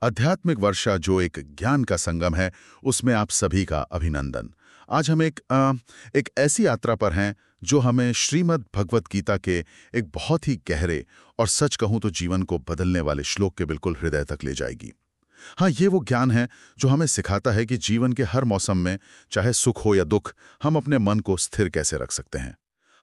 आध्यात्मिक वर्षा जो एक ज्ञान का संगम है, उसमें आप सभी का अभिनंदन। आज हम एक ऐसी यात्रा पर हैं जो हमें श्रीमद् भगवत गीता के एक बहुत ही गहरे और सच कहूं तो जीवन को बदलने वाले श्लोक के बिल्कुल हृदय तक ले जाएगी। हाँ, ये वो ज्ञान है जो हमें सिखाता है कि जीवन के हर मौसम में, चाहे सुख हो या दुख, हम अपने मन को स्थिर कैसे रख सकते हैं।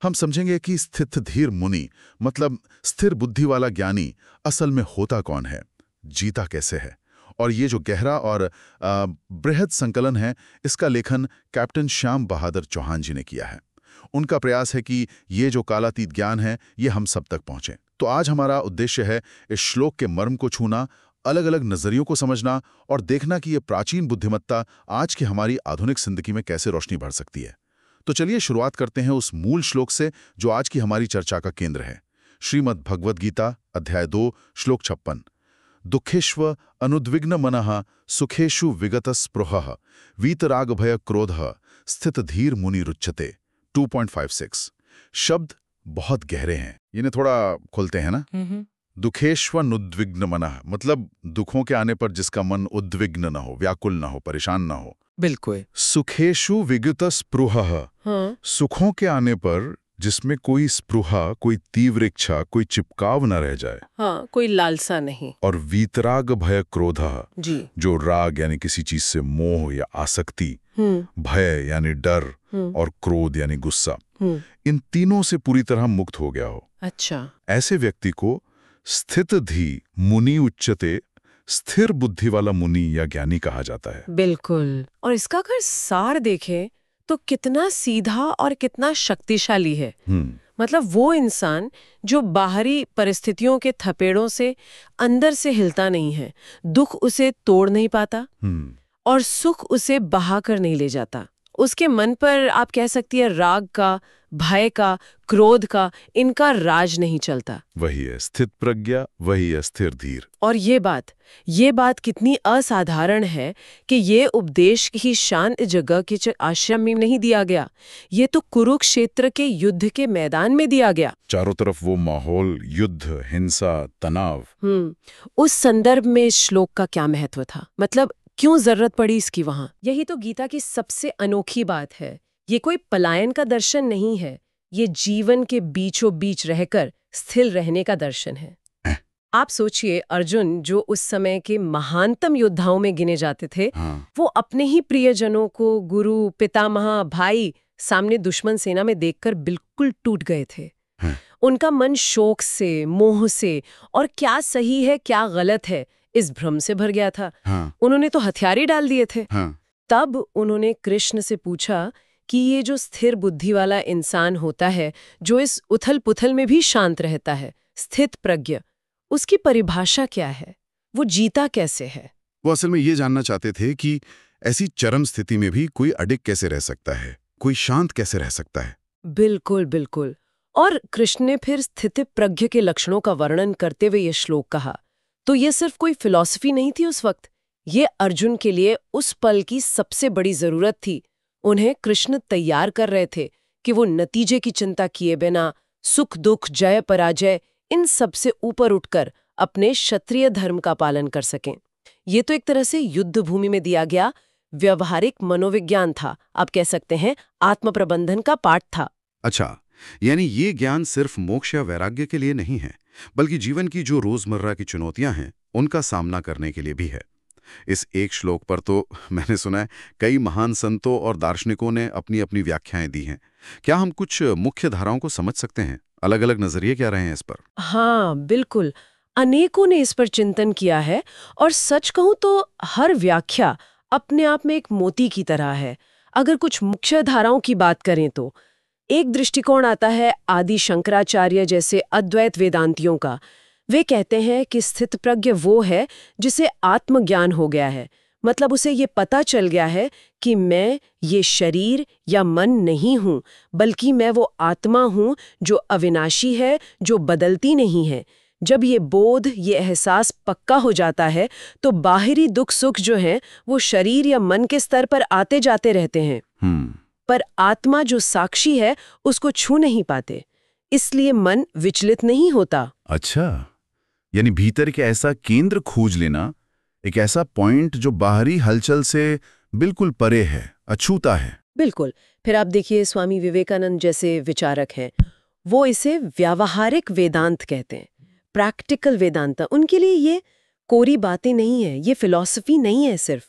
हम समझेंगे कि स्थित धीर मुनि, मतलब स्थिर बुद्धि वाला ज्ञानी, असल में होता कौन है, जीता कैसे है। और ये जो गहरा और बृहद संकलन है, इसका लेखन कैप्टन श्याम बहादुर चौहान जी ने किया है। उनका प्रयास है कि ये जो कालातीत ज्ञान है, ये हम सब तक पहुंचे। तो आज हमारा उद्देश्य है इस श्लोक के मर्म को छूना, अलग अलग नजरियों को समझना और देखना कि ये प्राचीन बुद्धिमत्ता आज की हमारी आधुनिक जिंदगी में कैसे रोशनी भर सकती है। तो चलिए शुरुआत करते हैं उस मूल श्लोक से जो आज की हमारी चर्चा का केंद्र है। श्रीमद् भगवद गीता, अध्याय 2, श्लोक 56। दुःखेष्व अनुद्विग्न मनः सुखेषु विगत स्पृहः वीतराग भय क्रोधः स्थित धीर मुनि रुच्यते। 2.56। शब्द बहुत गहरे हैं, इन्हें थोड़ा खोलते हैं ना। दुःखेष्वनुद्विग्न मनः मतलब दुखों के आने पर जिसका मन उद्विग्न न हो, व्याकुल न हो, परेशान न हो। बिल्कुल। सुखेषु विगत स्पृहः, सुखों के आने पर जिसमें कोई स्पृहा, कोई तीव्र इच्छा, कोई चिपकाव न रह जाए। हाँ, कोई लालसा नहीं। और वीतराग भय क्रोधः, जी। जो राग यानी किसी चीज से मोह या आसक्ति, भय यानी डर, और क्रोध यानी गुस्सा, इन तीनों से पूरी तरह मुक्त हो गया हो। अच्छा। ऐसे व्यक्ति को स्थित धी मुनि उच्यते, स्थिर बुद्धि वाला मुनि या ज्ञानी कहा जाता है। बिल्कुल। और इसका अगर सार देखें तो कितना सीधा और कितना शक्तिशाली है। मतलब वो इंसान जो बाहरी परिस्थितियों के थपेड़ों से अंदर से हिलता नहीं है, दुख उसे तोड़ नहीं पाता और सुख उसे बहा कर नहीं ले जाता। उसके मन पर आप कह सकती है राग का, भय का, क्रोध का, इनका राज नहीं चलता। वही है स्थित प्रज्ञा, वही है स्थिर धीर। और ये बात कितनी असाधारण है कि ये उपदेश ही शांत जगह के आश्रम में नहीं दिया गया, ये तो कुरुक्षेत्र के युद्ध के मैदान में दिया गया। चारों तरफ वो माहौल, युद्ध, हिंसा, तनाव। उस संदर्भ में इस श्लोक का क्या महत्व था, मतलब क्यों जरूरत पड़ी इसकी वहां? यही तो गीता की सबसे अनोखी बात है। ये कोई पलायन का दर्शन नहीं है, ये जीवन के बीचों बीच रहकर स्थिर रहने का दर्शन है। आप सोचिए, अर्जुन जो उस समय के महानतम योद्धाओं में गिने जाते थे, वो अपने ही प्रियजनों को, गुरु, पितामह, भाई सामने दुश्मन सेना में देखकर बिल्कुल टूट गए थे। उनका मन शोक से, मोह से और क्या सही है क्या गलत है इस भ्रम से भर गया था। उन्होंने तो हथियार ही डाल दिए थे। तब उन्होंने कृष्ण से पूछा कि ये जो स्थिर बुद्धि वाला इंसान होता है, जो इस उथल पुथल में भी शांत रहता है, स्थित प्रज्ञ, उसकी परिभाषा क्या है? वो जीता कैसे है? वो असल में ये जानना चाहते थे कि ऐसी चरम स्थिति में भी कोई अडिग कैसे रह सकता है, कोई शांत कैसे रह सकता है। बिल्कुल बिल्कुल। और कृष्ण ने फिर स्थित प्रज्ञ के लक्षणों का वर्णन करते हुए ये श्लोक कहा। तो ये सिर्फ कोई फिलॉसफी नहीं थी उस वक्त, ये अर्जुन के लिए उस पल की सबसे बड़ी जरूरत थी। उन्हें कृष्ण तैयार कर रहे थे कि वो नतीजे की चिंता किए बिना सुख दुख, जय पराजय, इन सब से ऊपर उठकर अपने क्षत्रिय धर्म का पालन कर सकें। ये तो एक तरह से युद्ध भूमि में दिया गया व्यवहारिक मनोविज्ञान था, आप कह सकते हैं आत्म प्रबंधन का पाठ था। अच्छा, यानी ये ज्ञान सिर्फ मोक्ष या वैराग्य के लिए नहीं है, बल्कि जीवन की जो रोजमर्रा की चुनौतियां हैं उनका सामना करने के लिए भी है। इस एक श्लोक पर तो मैंने सुना है कई महान संतों और दार्शनिकों ने अपनी अपनी व्याख्याएं दी हैं। क्या हम कुछ मुख्य धाराओं को समझ सकते हैं? अलग अलग नजरिए क्या रहे हैं इस पर? हाँ बिल्कुल, अनेकों ने इस पर चिंतन किया है और सच कहूं तो हर व्याख्या अपने आप में एक मोती की तरह है। अगर कुछ मुख्य धाराओं की बात करें तो एक दृष्टिकोण आता है आदि शंकराचार्य जैसे अद्वैत वेदांतियों का। वे कहते हैं कि स्थित प्रज्ञ वो है जिसे आत्मज्ञान हो गया है, मतलब उसे ये पता चल गया है कि मैं ये शरीर या मन नहीं हूँ, बल्कि मैं वो आत्मा हूँ जो अविनाशी है, जो बदलती नहीं है। जब ये बोध, ये एहसास पक्का हो जाता है तो बाहरी दुख सुख जो हैं वो शरीर या मन के स्तर पर आते जाते रहते हैं, पर आत्मा जो साक्षी है उसको छू नहीं पाते, इसलिए मन विचलित नहीं होता। अच्छा, यानी भीतर के ऐसा केंद्र खोज लेना एक ऐसा पॉइंट जो बाहरी हलचल से बिल्कुल परे है, अछूता है। बिल्कुल। फिर आप देखिए स्वामी विवेकानंद जैसे विचारक हैं, वो इसे व्यावहारिक वेदांत कहते हैं, प्रैक्टिकल वेदांत। उनके लिए ये कोरी बातें नहीं है, ये फिलॉसफी नहीं है सिर्फ,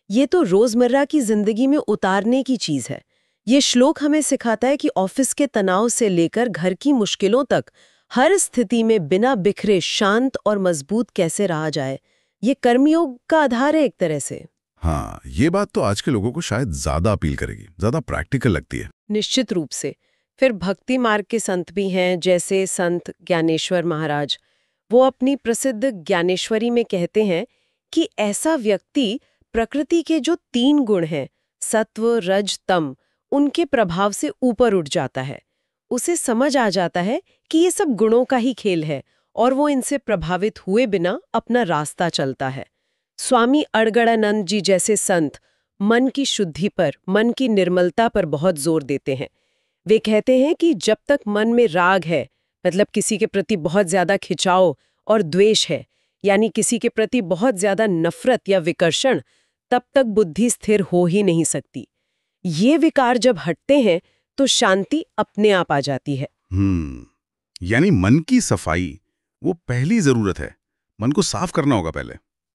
ये तो रोजमर्रा की जिंदगी में उतारने की चीज है। ये श्लोक हमें सिखाता है कि ऑफिस के तनाव से लेकर घर की मुश्किलों तक हर स्थिति में बिना बिखरे शांत और मजबूत कैसे रहा जाए। ये कर्मयोग का आधार है एक तरह से। हाँ, ये बात तो आज के लोगों को शायद ज्यादा अपील करेगी, ज्यादा प्रैक्टिकल लगती है। निश्चित रूप से। फिर भक्ति मार्ग के संत भी हैं, जैसे संत ज्ञानेश्वर महाराज। वो अपनी प्रसिद्ध ज्ञानेश्वरी में कहते हैं कि ऐसा व्यक्ति प्रकृति के जो 3 गुण हैं, सत्व रज तम, उनके प्रभाव से ऊपर उठ जाता है। उसे समझ आ जाता है कि ये सब गुणों का ही खेल है और वो इनसे प्रभावित हुए बिना अपना रास्ता चलता है। स्वामी अड़गड़ानंद जी जैसे संत मन की शुद्धि पर, मन की निर्मलता पर बहुत जोर देते हैं। वे कहते हैं कि जब तक मन में राग है, मतलब किसी के प्रति बहुत ज्यादा खिंचाव और द्वेष है, यानी किसी के प्रति बहुत ज्यादा नफरत या विकर्षण, तब तक बुद्धि स्थिर हो ही नहीं सकती। ये विकार जब हटते हैं तो शांति अपने आप आ जाती है। यानी मन की सफाई वो पहली जरूरत है, मन को साफ करना होगा पहले।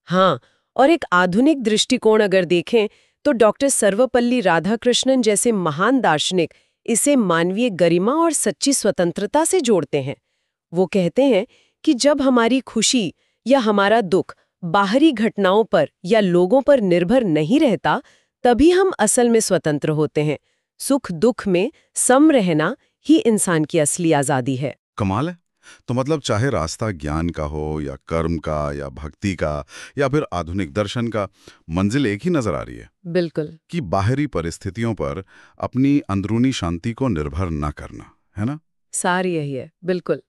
हाँ, और एक आधुनिक दृष्टिकोण अगर देखें तो डॉक्टर सर्वपल्ली राधाकृष्णन जैसे महान दार्शनिक इसे मानवीय गरिमा और सच्ची स्वतंत्रता से जोड़ते हैं। वो कहते हैं कि जब हमारी खुशी या हमारा दुख बाहरी घटनाओं पर या लोगों पर निर्भर नहीं रहता, तभी हम असल में स्वतंत्र होते हैं। सुख दुख में सम रहना ही इंसान की असली आजादी है। कमाल है। तो मतलब चाहे रास्ता ज्ञान का हो या कर्म का या भक्ति का या फिर आधुनिक दर्शन का, मंजिल एक ही नजर आ रही है। बिल्कुल। कि बाहरी परिस्थितियों पर अपनी अंदरूनी शांति को निर्भर ना करना, है ना? सार यही है, बिल्कुल।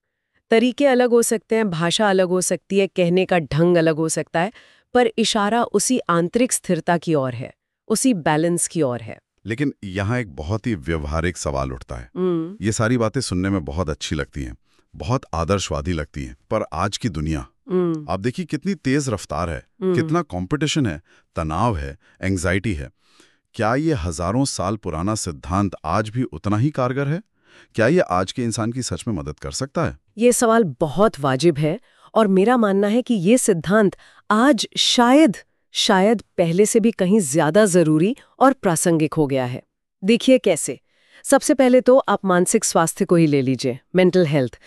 तरीके अलग हो सकते हैं, भाषा अलग हो सकती है, कहने का ढंग अलग हो सकता है, पर इशारा उसी आंतरिक स्थिरता की ओर है, उसी बैलेंस की ओर है। लेकिन यहाँ एक बहुत ही व्यवहारिक सवाल उठता है। ये सारी बातें सुनने में बहुत अच्छी लगती हैं, बहुत आदर्शवादी लगती हैं, पर आज की दुनिया आप देखिए कितनी तेज रफ्तार है, कितना कंपटीशन है, तनाव है, एंजाइटी है। क्या ये हजारों साल पुराना सिद्धांत आज भी उतना ही कारगर है? क्या ये आज के इंसान की सच में मदद कर सकता है? ये सवाल बहुत वाजिब है और मेरा मानना है कि ये सिद्धांत आज शायद पहले से भी कहीं ज्यादा जरूरी और प्रासंगिक हो गया है। देखिए कैसे। सबसे पहले तो आप मानसिक स्वास्थ्य को ही ले लीजिए, मेंटल हेल्थ।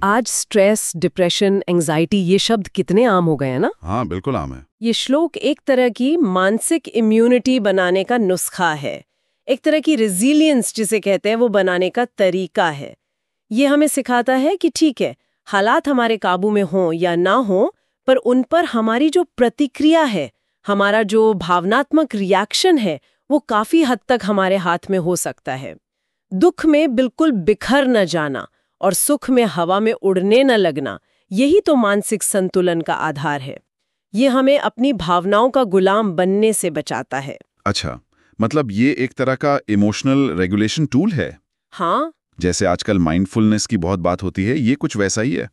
आज स्ट्रेस, डिप्रेशन, एंजाइटी ये शब्द कितने आम हो गए हैं ना? हाँ, बिल्कुल आम है। ये श्लोक एक तरह की मानसिक इम्यूनिटी बनाने का नुस्खा है, एक तरह की रेजिलियंस जिसे कहते हैं वो बनाने का तरीका है। ये हमें सिखाता है कि ठीक है, हालात हमारे काबू में हों या ना हों, पर उन पर हमारी जो प्रतिक्रिया है, हमारा जो भावनात्मक रिएक्शन है, वो काफी हद तक हमारे हाथ में हो सकता है। दुख में बिल्कुल बिखर न जाना और सुख में हवा में उड़ने न लगना, यही तो मानसिक संतुलन का आधार है। ये हमें अपनी भावनाओं का गुलाम बनने से बचाता है। अच्छा, मतलब ये एक तरह का इमोशनल रेगुलेशन टूल है? हाँ। जैसे आजकल माइंडफुलनेस की बहुत बात होती है, ये कुछ वैसा ही है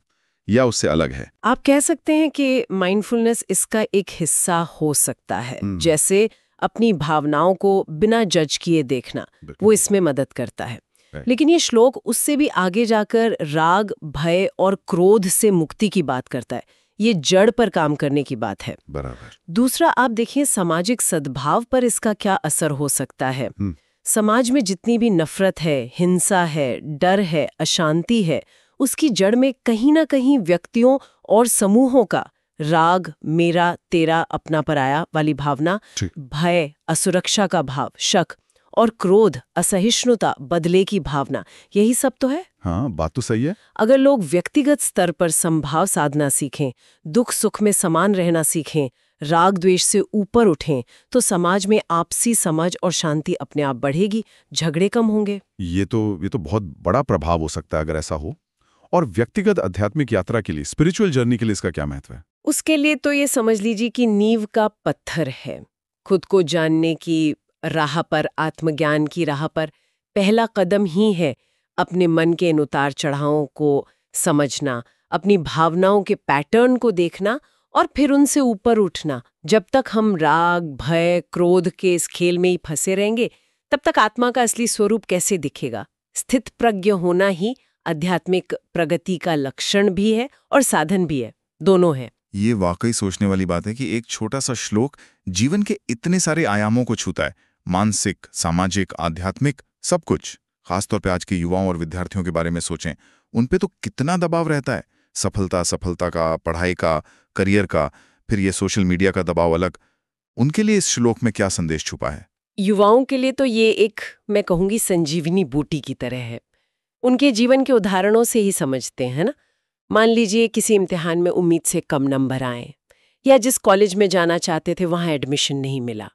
या उससे अलग है? आप कह सकते हैं कि माइंडफुलनेस इसका एक हिस्सा हो सकता है। जैसे अपनी भावनाओं को बिना जज किए देखना, वो इसमें मदद करता है। लेकिन ये श्लोक उससे भी आगे जाकर राग, भय और क्रोध से मुक्ति की बात करता है। ये जड़ पर काम करने की बात है। बराबर। दूसरा, आप देखिए सामाजिक सद्भाव पर इसका क्या असर हो सकता है। समाज में जितनी भी नफरत है, हिंसा है, डर है, अशांति है, उसकी जड़ में कहीं ना कहीं व्यक्तियों और समूहों का राग, मेरा, तेरा, अपना, पराया वाली भावना, भय, असुरक्षा का भाव, शक और क्रोध, असहिष्णुता, बदले की भावना, यही सब तो है। हाँ, बात तो सही है। अगर लोग व्यक्तिगत स्तर पर संभाव साधना सीखें, दुख सुख में समान रहना सीखें, राग द्वेष से ऊपर उठें, तो समाज में आपसी समझ और शांति अपने आप बढ़ेगी, झगड़े कम होंगे। ये तो बहुत बड़ा प्रभाव हो सकता है अगर ऐसा हो। और व्यक्तिगत आध्यात्मिक यात्रा के लिए, स्पिरिचुअल जर्नी के लिए इसका क्या महत्व है? उसके लिए तो ये समझ लीजिए कि नींव का पत्थर है। खुद को जानने की राह पर, आत्मज्ञान की राह पर पहला कदम ही है अपने मन के इन उतार चढ़ावों को समझना, अपनी भावनाओं के पैटर्न को देखना और फिर उनसे ऊपर उठना। जब तक हम राग, भय, क्रोध के इस खेल में ही फंसे रहेंगे, तब तक आत्मा का असली स्वरूप कैसे दिखेगा? स्थित प्रज्ञ होना ही आध्यात्मिक प्रगति का लक्षण भी है और साधन भी है, दोनों है। ये वाकई सोचने वाली बात है कि एक छोटा सा श्लोक जीवन के इतने सारे आयामों को छूता है, मानसिक, सामाजिक, आध्यात्मिक, सब कुछ। खासतौर पे आज के युवाओं और विद्यार्थियों के बारे में सोचें, उन पे तो कितना दबाव रहता है, सफलता का, पढ़ाई का, करियर का, फिर ये सोशल मीडिया का दबाव अलग। उनके लिए इस श्लोक में क्या संदेश छुपा है? युवाओं के लिए तो ये एक, मैं कहूंगी, संजीवनी बूटी की तरह है। उनके जीवन के उदाहरणों से ही समझते हैं ना। मान लीजिए किसी इम्तिहान में उम्मीद से कम नंबर आए, या जिस कॉलेज में जाना चाहते थे वहां एडमिशन नहीं मिला।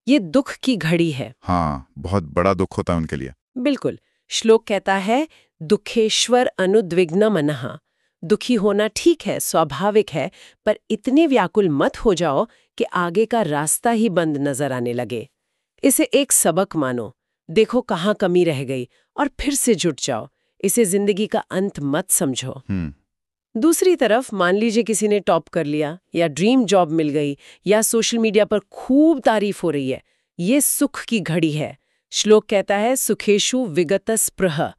ये दुख की घड़ी है। हाँ, बहुत बड़ा दुख होता है उनके लिए। बिल्कुल। श्लोक कहता है, दुखेश्वर अनुद्विग्न मनः। दुखी होना ठीक है, स्वाभाविक है, पर इतने व्याकुल मत हो जाओ कि आगे का रास्ता ही बंद नजर आने लगे। इसे एक सबक मानो, देखो कहाँ कमी रह गई और फिर से जुट जाओ। इसे जिंदगी का अंत मत समझो। दूसरी तरफ मान लीजिए किसी ने टॉप कर लिया, या ड्रीम जॉब मिल गई, या सोशल मीडिया पर खूब तारीफ हो रही है। ये सुख की घड़ी है। श्लोक कहता है, सुखेषु विगत स्पृह।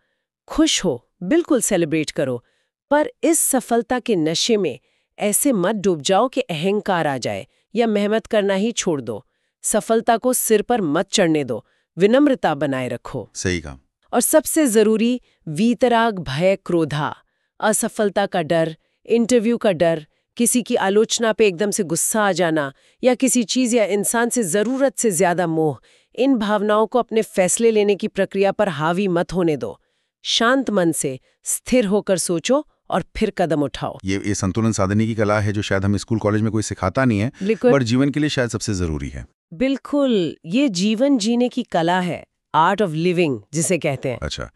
खुश हो, बिल्कुल सेलिब्रेट करो, पर इस सफलता के नशे में ऐसे मत डूब जाओ कि अहंकार आ जाए या मेहनत करना ही छोड़ दो। सफलता को सिर पर मत चढ़ने दो, विनम्रता बनाए रखो। सही कहा। और सबसे जरूरी, वीतराग भय क्रोधा। असफलता का डर, इंटरव्यू का डर, किसी की आलोचना पे एकदम से गुस्सा आ जाना, या किसी चीज या इंसान से जरूरत से ज्यादा मोह, इन भावनाओं को अपने फैसले लेने की प्रक्रिया पर हावी मत होने दो। शांत मन से स्थिर होकर सोचो और फिर कदम उठाओ। ये संतुलन साधने की कला है जो शायद हम स्कूल कॉलेज में कोई सिखाता नहीं है, पर जीवन के लिए शायद सबसे जरूरी है। बिल्कुल, ये जीवन जीने की कला है, आर्ट ऑफ लिविंग जिसे कहते हैं। अच्छा,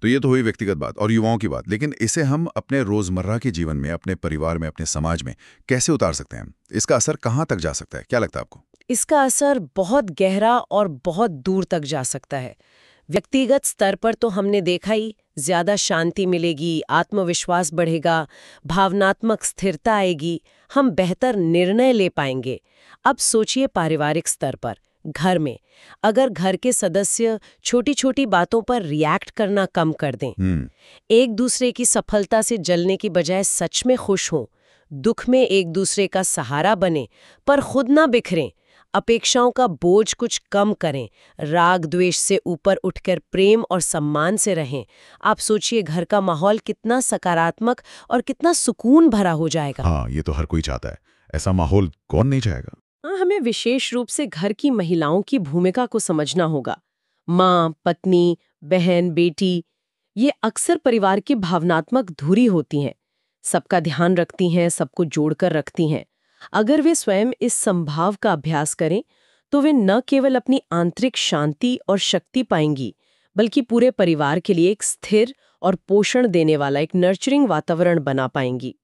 तो ये तो हुई व्यक्तिगत बात और युवाओं की बात, लेकिन इसे हम अपने रोजमर्रा के जीवन में, अपने परिवार में, अपने समाज में कैसे उतार सकते हैं? इसका असर कहाँ तक जा सकता है? क्या लगता है आपको? इसका असर बहुत गहरा और बहुत दूर तक जा सकता है। व्यक्तिगत स्तर पर तो हमने देखा ही, ज्यादा शांति मिलेगी, आत्मविश्वास बढ़ेगा, भावनात्मक स्थिरता आएगी, हम बेहतर निर्णय ले पाएंगे। अब सोचिए पारिवारिक स्तर पर, घर में अगर घर के सदस्य छोटी छोटी बातों पर रिएक्ट करना कम कर दें, एक दूसरे की सफलता से जलने की बजाय सच में खुश हों, दुख में एक दूसरे का सहारा बने, पर खुद ना बिखरें, अपेक्षाओं का बोझ कुछ कम करें, राग द्वेष से ऊपर उठकर प्रेम और सम्मान से रहें, आप सोचिए घर का माहौल कितना सकारात्मक और कितना सुकून भरा हो जाएगा। हाँ, ये तो हर कोई चाहता है। ऐसा माहौल कौन नहीं चाहेगा? हमें विशेष रूप से घर की महिलाओं की भूमिका को समझना होगा। माँ, पत्नी, बहन, बेटी, ये अक्सर परिवार की भावनात्मक धुरी होती हैं। सबका ध्यान रखती हैं, सबको जोड़कर रखती हैं। अगर वे स्वयं इस संभाव का अभ्यास करें, तो वे न केवल अपनी आंतरिक शांति और शक्ति पाएंगी, बल्कि पूरे परिवार के लिए एक स्थिर और पोषण देने वाला एक नर्चरिंग वातावरण बना पाएंगी।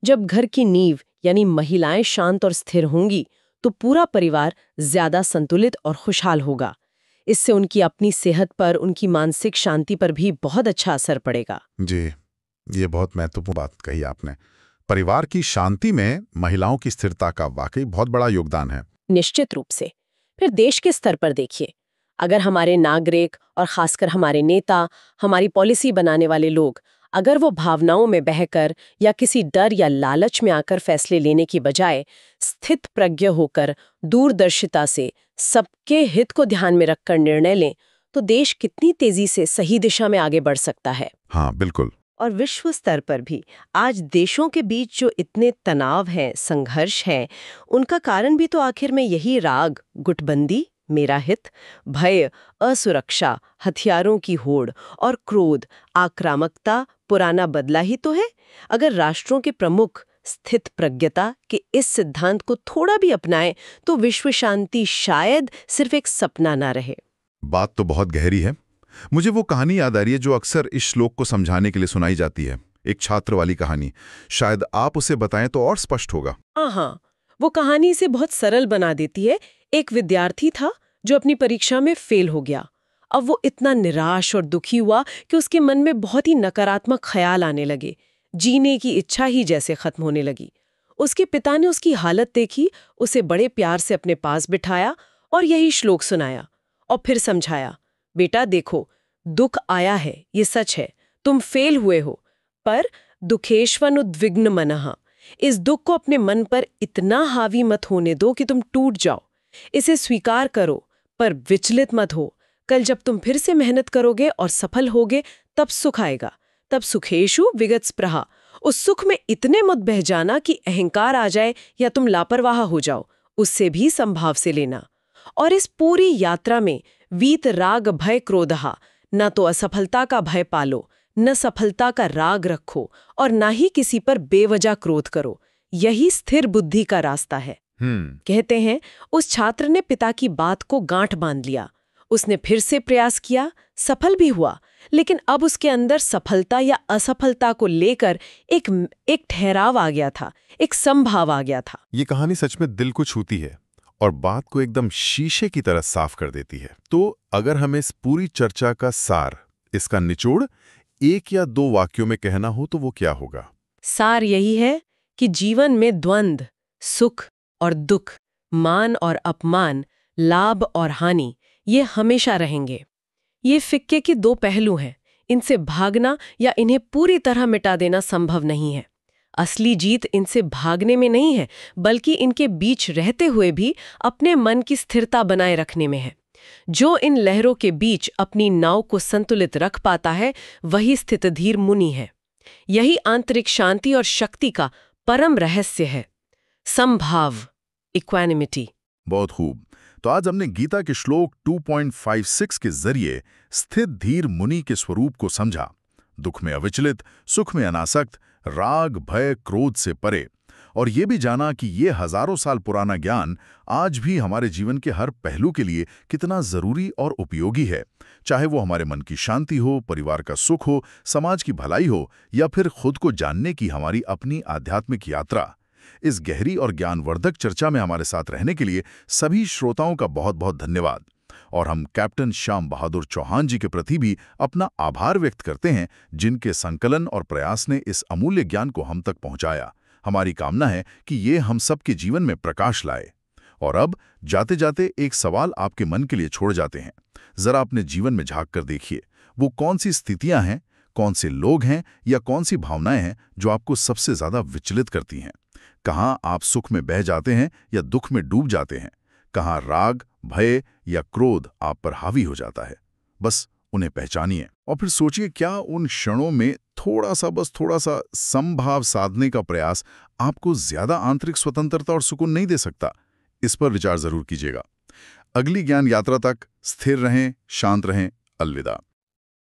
जब घर की नींव यानी महिलाएं शांत और स्थिर होंगी, तो पूरा परिवार ज्यादा संतुलित और खुशहाल होगा। इससे उनकी अपनी सेहत पर, उनकी मानसिक शांति पर भी बहुत अच्छा असर पड़ेगा। जी, ये बहुत महत्वपूर्ण बात कही आपने। परिवार की शांति में महिलाओं की स्थिरता का वाकई बहुत बड़ा योगदान है। निश्चित रूप से। फिर देश के स्तर पर देखिए, अगर हमारे नागरिक और खासकर हमारे नेता, हमारी पॉलिसी बनाने वाले लोग, अगर वो भावनाओं में बहकर या किसी डर या लालच में आकर फैसले लेने की बजाय स्थित प्रज्ञ होकर दूरदर्शिता से सबके हित को ध्यान में रखकर निर्णय लें, तो देश कितनी तेजी से सही दिशा में आगे बढ़ सकता है। हाँ, बिल्कुल। और विश्व स्तर पर भी आज देशों के बीच जो इतने तनाव हैं, संघर्ष हैं, उनका कारण भी तो आखिर में यही राग, गुटबंदी, मेरा हित, भय, असुरक्षा, हथियारों की होड़ और क्रोध, आक्रामकता, पुराना बदला ही तो है। अगर राष्ट्रों के प्रमुख स्थित प्रज्ञता के इस सिद्धांत को थोड़ा भी अपनाएं, तो विश्व शांति शायद सिर्फ एक सपना ना रहे। बात तो बहुत गहरी है। मुझे वो कहानी याद आ रही है जो अक्सर इस श्लोक को समझाने के लिए सुनाई जाती है, एक छात्र वाली कहानी। शायद आप उसे बताएं तो और स्पष्ट होगा। हाँ, वो कहानी इसे बहुत सरल बना देती है। एक विद्यार्थी था जो अपनी परीक्षा में फेल हो गया। अब वो इतना निराश और दुखी हुआ कि उसके मन में बहुत ही नकारात्मक ख्याल आने लगे। जीने की इच्छा ही जैसे खत्म होने लगी। उसके पिता ने उसकी हालत देखी, उसे बड़े प्यार से अपने पास बिठाया और यही श्लोक सुनाया और फिर समझाया, बेटा देखो, दुख आया है, ये सच है, तुम फेल हुए हो, पर दुखेष्वनुद्विग्न मनः, इस दुख को अपने मन पर इतना हावी मत होने दो कि तुम टूट जाओ। इसे स्वीकार करो, पर विचलित मत हो। कल जब तुम फिर से मेहनत करोगे और सफल होगे, तब सुख आएगा। तब सुखेषु विगत स्पृहा, उस सुख में इतने मत बह जाना कि अहंकार आ जाए या तुम लापरवाह हो जाओ, उससे भी संभाव से लेना। और इस पूरी यात्रा में वीत राग भय क्रोधहा, न तो असफलता का भय पालो, न सफलता का राग रखो, और न ही किसी पर बेवजह क्रोध करो। यही स्थिर बुद्धि का रास्ता है। कहते हैं, उस छात्र ने पिता की बात को गांठ बांध लिया। उसने फिर से प्रयास किया, सफल भी हुआ, लेकिन अब उसके अंदर सफलता या असफलता को लेकर एक ठहराव आ गया था, एक संभाव आ गया था। ये कहानी सच में दिल को छूती है और बात को एकदम शीशे की तरह साफ कर देती है। तो अगर हमें इस पूरी चर्चा का सार, इसका निचोड़ एक या दो वाक्यों में कहना हो तो वो क्या होगा? सार यही है कि जीवन में द्वंद्व, सुख और दुख, मान और अपमान, लाभ और हानि, ये हमेशा रहेंगे। ये सिक्के के दो पहलू हैं। इनसे भागना या इन्हें पूरी तरह मिटा देना संभव नहीं है। असली जीत इनसे भागने में नहीं है, बल्कि इनके बीच रहते हुए भी अपने मन की स्थिरता बनाए रखने में है। जो इन लहरों के बीच अपनी नाव को संतुलित रख पाता है, वही स्थितधीर मुनि है। यही आंतरिक शांति और शक्ति का परम रहस्य है, समभाव, इक्वानिमिटी। बहुत खूब। तो आज हमने गीता के श्लोक 2.56 के जरिए स्थित धीर मुनि के स्वरूप को समझा। दुख में अविचलित, सुख में अनासक्त, राग भय क्रोध से परे, और ये भी जाना कि ये हजारों साल पुराना ज्ञान आज भी हमारे जीवन के हर पहलू के लिए कितना जरूरी और उपयोगी है। चाहे वो हमारे मन की शांति हो, परिवार का सुख हो, समाज की भलाई हो, या फिर खुद को जानने की हमारी अपनी आध्यात्मिक यात्रा। इस गहरी और ज्ञानवर्धक चर्चा में हमारे साथ रहने के लिए सभी श्रोताओं का बहुत बहुत धन्यवाद। और हम कैप्टन श्याम बहादुर चौहान जी के प्रति भी अपना आभार व्यक्त करते हैं, जिनके संकलन और प्रयास ने इस अमूल्य ज्ञान को हम तक पहुंचाया। हमारी कामना है कि ये हम सबके जीवन में प्रकाश लाए। और अब जाते जाते एक सवाल आपके मन के लिए छोड़ जाते हैं। जरा अपने जीवन में झांक कर देखिए, वो कौन सी स्थितियां हैं, कौन से लोग हैं या कौन सी भावनाएं हैं जो आपको सबसे ज्यादा विचलित करती हैं। कहाँ आप सुख में बह जाते हैं या दुख में डूब जाते हैं। कहाँ राग, भय या क्रोध आप पर हावी हो जाता है। बस उन्हें पहचानिए और फिर सोचिए, क्या उन क्षणों में बस थोड़ा सा समभाव साधने का प्रयास आपको ज्यादा आंतरिक स्वतंत्रता और सुकून नहीं दे सकता। इस पर विचार जरूर कीजिएगा। अगली ज्ञान यात्रा तक स्थिर रहें, शांत रहें। अलविदा।